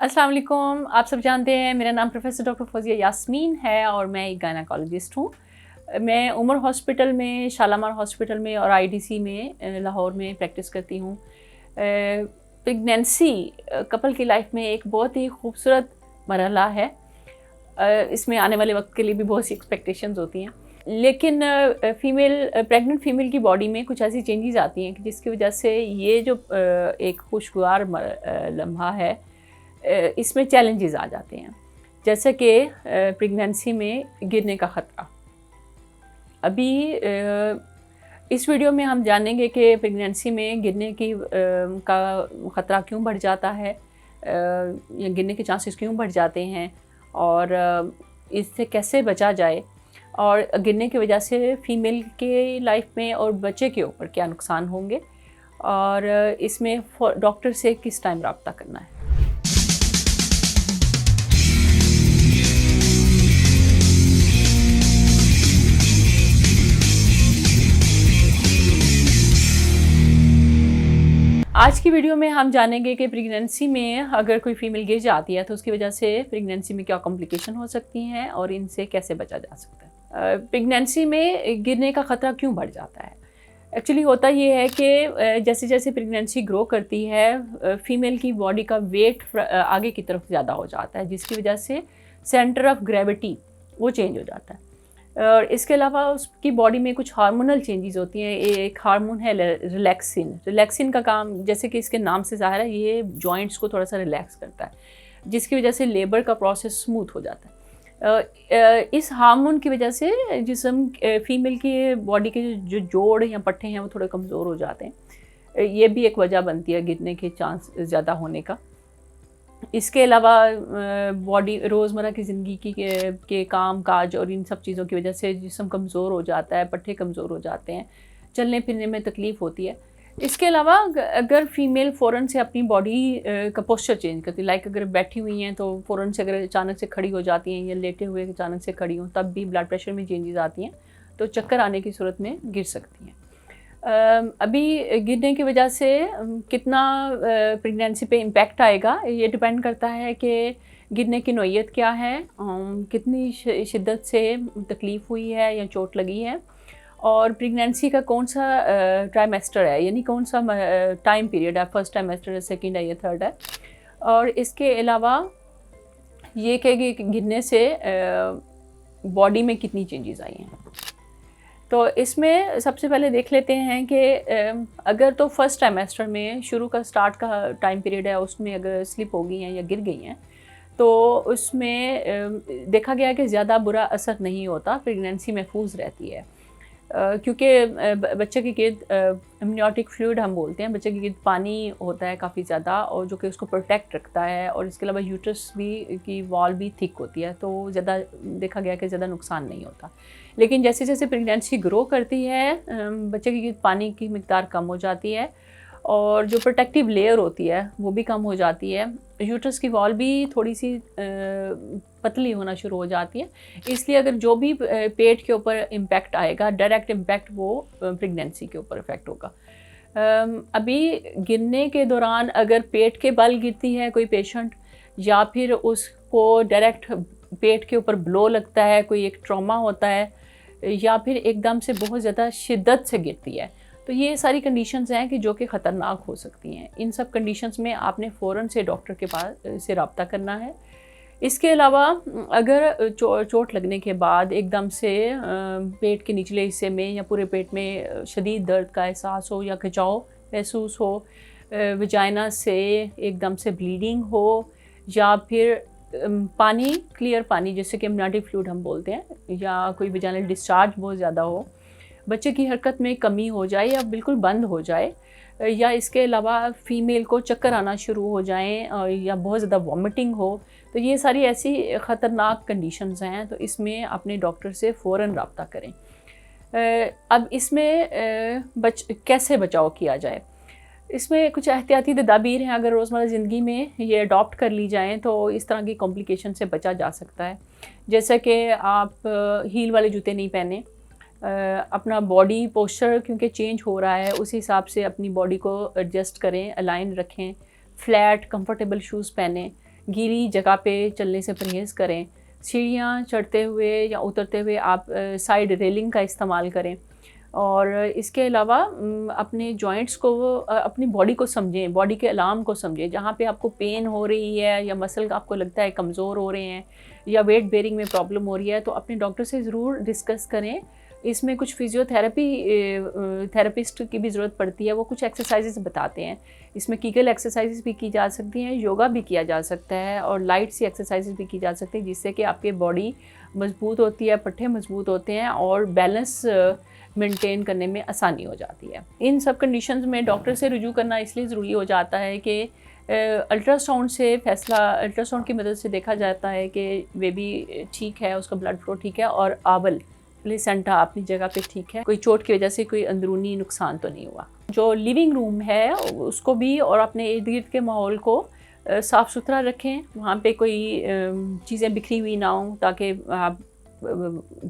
अस्सलाम वालेकुम। आप सब जानते हैं मेरा नाम प्रोफेसर डॉक्टर फौजिया यास्मीन है और मैं एक गायनेकोलॉजिस्ट हूँ। मैं उमर हॉस्पिटल में, शालामार हॉस्पिटल में और आईडीसी में लाहौर में प्रैक्टिस करती हूँ। प्रेगनेंसी कपल की लाइफ में एक बहुत ही खूबसूरत मरहला है। इसमें आने वाले वक्त के लिए भी बहुत सी एक्सपेक्टेशंस होती हैं, लेकिन प्रेग्नेंट फीमेल की बॉडी में कुछ ऐसी चेंजेस आती हैं कि जिसकी वजह से ये जो एक खुशगवार लम्हा है, इसमें चैलेंजेस आ जाते हैं, जैसे कि प्रेगनेंसी में गिरने का ख़तरा। अभी इस वीडियो में हम जानेंगे कि प्रेगनेंसी में गिरने का ख़तरा क्यों बढ़ जाता है, या गिरने के चांसेस क्यों बढ़ जाते हैं और इससे कैसे बचा जाए, और गिरने की वजह से फ़ीमेल के लाइफ में और बच्चे के ऊपर क्या नुकसान होंगे, और इसमें डॉक्टर से किस टाइम रब्ता करना है। आज की वीडियो में हम जानेंगे कि प्रेगनेंसी में अगर कोई फीमेल गिर जाती है तो उसकी वजह से प्रेगनेंसी में क्या कॉम्प्लिकेशन हो सकती हैं और इनसे कैसे बचा जा सकता है। प्रेगनेंसी में गिरने का ख़तरा क्यों बढ़ जाता है? एक्चुअली होता ये है कि जैसे जैसे प्रेगनेंसी ग्रो करती है, फीमेल की बॉडी का वेट आगे की तरफ ज़्यादा हो जाता है, जिसकी वजह से सेंटर ऑफ ग्रेविटी वो चेंज हो जाता है। और इसके अलावा उसकी बॉडी में कुछ हार्मोनल चेंजेस होती हैं। एक हार्मोन है रिलैक्सिन का काम, जैसे कि इसके नाम से ज़ाहिर है, ये जॉइंट्स को थोड़ा सा रिलैक्स करता है, जिसकी वजह से लेबर का प्रोसेस स्मूथ हो जाता है। इस हार्मोन की वजह से जिस्म फीमेल की बॉडी के जो जोड़ या पट्टे हैं वो थोड़े कमज़ोर हो जाते हैं। ये भी एक वजह बनती है गिरने के चांस ज़्यादा होने का। इसके अलावा बॉडी रोज़मर्रा की ज़िंदगी के काम काज और इन सब चीज़ों की वजह से जिस्म कमज़ोर हो जाता है, पट्टे कमज़ोर हो जाते हैं, चलने फिरने में तकलीफ़ होती है। इसके अलावा अगर फ़ीमेल फ़ौरन से अपनी बॉडी का पोस्चर चेंज करती है, लाइक अगर बैठी हुई हैं तो फ़ौरन से अगर अचानक से खड़ी हो जाती हैं, या लेटे हुए अचानक से खड़ी हों, तब भी ब्लड प्रेशर में चेंजेस आती हैं, तो चक्कर आने की सूरत में गिर सकती हैं। अभी गिरने की वजह से कितना प्रेगनेंसी पे इम्पैक्ट आएगा, ये डिपेंड करता है कि गिरने की नौइयत क्या है, कितनी शिद्दत से तकलीफ़ हुई है या चोट लगी है, और प्रेगनेंसी का कौन सा ट्राइमेस्टर है, यानी कौन सा टाइम पीरियड है, फर्स्ट ट्राइमेस्टर है, सेकंड है या थर्ड है। और इसके अलावा ये कि गिरने से बॉडी में कितनी चेंजेस आई हैं। तो इसमें सबसे पहले देख लेते हैं कि अगर तो फर्स्ट ट्राइमेस्टर में शुरू का स्टार्ट का टाइम पीरियड है, उसमें अगर स्लिप हो गई हैं या गिर गई हैं, तो उसमें देखा गया कि ज़्यादा बुरा असर नहीं होता, प्रेगनेंसी महफूज रहती है, क्योंकि बच्चे के गिर्द एमनियोटिक फ्लूइड हम बोलते हैं, बच्चे के गिर्द पानी होता है काफ़ी ज़्यादा, और जो कि उसको प्रोटेक्ट रखता है, और इसके अलावा यूट्रस भी की वॉल भी थिक होती है, तो ज़्यादा देखा गया कि ज़्यादा नुकसान नहीं होता। लेकिन जैसे जैसे प्रेगनेंसी ग्रो करती है, बच्चे के गिर्द पानी की मिकदार कम हो जाती है, और जो प्रोटेक्टिव लेयर होती है वो भी कम हो जाती है, यूट्रस की वॉल भी थोड़ी सी पतली होना शुरू हो जाती है। इसलिए अगर जो भी पेट के ऊपर इम्पैक्ट आएगा, डायरेक्ट इम्पैक्ट वो प्रेगनेंसी के ऊपर इफ़ेक्ट होगा। अभी गिरने के दौरान अगर पेट के बल गिरती है कोई पेशेंट, या फिर उसको डायरेक्ट पेट के ऊपर ब्लो लगता है, कोई एक ट्रॉमा होता है, या फिर एकदम से बहुत ज़्यादा शिद्दत से गिरती है, तो ये सारी कंडीशंस हैं कि जो कि ख़तरनाक हो सकती हैं। इन सब कंडीशंस में आपने फ़ौरन से डॉक्टर के पास से रब्ता करना है। इसके अलावा अगर चोट लगने के बाद एकदम से पेट के निचले हिस्से में या पूरे पेट में शदीद दर्द का एहसास हो, या खिंचाव महसूस हो, वजाइना से एकदम से ब्लीडिंग हो, या फिर पानी, क्लियर पानी जैसे कि एमनियोटिक फ्लूइड हम बोलते हैं, या कोई वजाइनल डिस्चार्ज बहुत ज़्यादा हो, बच्चे की हरकत में कमी हो जाए या बिल्कुल बंद हो जाए, या इसके अलावा फ़ीमेल को चक्कर आना शुरू हो जाएं, या बहुत ज़्यादा वॉमिटिंग हो, तो ये सारी ऐसी ख़तरनाक कंडीशंस हैं, तो इसमें अपने डॉक्टर से फ़ौरन रब्ता करें। अब इसमें कैसे बचाव किया जाए, इसमें कुछ एहतियाती तदाबीर हैं, अगर रोज़मर्रा ज़िंदगी में ये अडॉप्ट कर ली जाएँ तो इस तरह की कॉम्प्लिकेशन से बचा जा सकता है। जैसे कि आप हील वाले जूते नहीं पहने, अपना बॉडी पोस्चर क्योंकि चेंज हो रहा है, उसी हिसाब से अपनी बॉडी को एडजस्ट करें, अलाइन रखें, फ्लैट कंफर्टेबल शूज़ पहनें, گیلی جگہ پہ چلنے سے پرہیز کریں. سیڑھیاں چڑھتے ہوئے یا اترتے ہوئے آپ سائڈ ریلنگ کا استعمال کریں. اور اس کے علاوہ اپنے جوائنٹس کو اپنی باڈی کو سمجھیں, باڈی کے علام کو سمجھیں. جہاں پہ آپ کو پین ہو رہی ہے یا مسل آپ کو لگتا ہے کمزور ہو رہے ہیں یا ویٹ بیئرنگ میں پرابلم ہو رہی ہے تو اپنے ڈاکٹر سے ضرور ڈسکس کریں. اس میں کچھ فزیو تھراپسٹ کی بھی ضرورت پڑتی ہے, وہ کچھ ایکسرسائزز بتاتے ہیں. اس میں کیگل ایکسرسائزز بھی کی جا سکتی ہیں, یوگا بھی کیا جا سکتا ہے اور لائٹ سی ایکسرسائزز بھی کی جا سکتی ہیں جس سے کہ آپ کی باڈی مضبوط ہوتی ہے, پٹھے مضبوط ہوتے ہیں اور بیلنس مینٹین کرنے میں آسانی ہو جاتی ہے. ان سب کنڈیشنز میں ڈاکٹر سے رجوع کرنا اس لیے ضروری ہو جاتا ہے کہ الٹرا ساؤنڈ سے الٹرا ساؤنڈ کی مدد سے دیکھا جاتا ہے کہ بیبی ٹھیک ہے, اس کا بلڈ فلو ٹھیک ہے اور آول پلیسنٹا اپنی جگہ پہ ٹھیک ہے, کوئی چوٹ کی وجہ سے کوئی اندرونی نقصان تو نہیں ہوا. جو لیونگ روم ہے اس کو بھی اور اپنے ارد گرد کے ماحول کو صاف ستھرا رکھیں. وہاں پہ کوئی چیزیں بکھری ہوئی نہ ہوں تاکہ آپ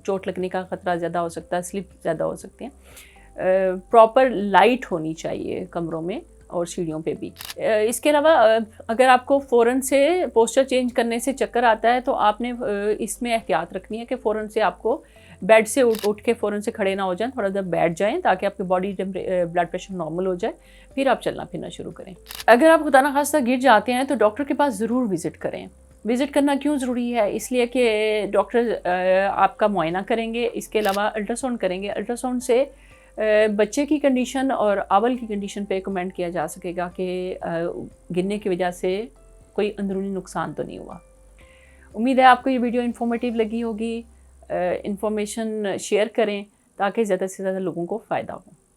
چوٹ لگنے کا خطرہ زیادہ ہو سکتا ہے, سلپ زیادہ ہو سکتے ہیں. پراپر لائٹ ہونی چاہیے کمروں میں اور سیڑھیوں پہ بھی. اس کے علاوہ اگر آپ کو فوراً سے پوسچر چینج کرنے سے چکر آتا ہے تو آپ نے اس میں احتیاط رکھنی ہے کہ فوراً سے آپ کو بیڈ سے اٹھ کے فوراً سے کھڑے نہ ہو جائیں, تھوڑا دیر بیٹھ جائیں تاکہ آپ کی باڈی بلڈ پریشر نارمل ہو جائے, پھر آپ چلنا پھرنا شروع کریں. اگر آپ خدا نخواستہ گر جاتے ہیں تو ڈاکٹر کے پاس ضرور وزٹ کریں. وزٹ کرنا کیوں ضروری ہے؟ اس لیے کہ ڈاکٹر آپ کا معائنہ کریں گے, اس کے علاوہ الٹرا ساؤنڈ کریں گے. الٹرا ساؤنڈ سے بچے کی کنڈیشن اور آول کی کنڈیشن پہ کمنٹ کیا جا سکے گا کہ گرنے کی وجہ سے کوئی اندرونی نقصان تو نہیں ہوا. امید ہے آپ کو یہ ویڈیو انفارمیٹیو لگی ہوگی. انفارمیشن شیئر کریں تاکہ زیادہ سے زیادہ لوگوں کو فائدہ ہو.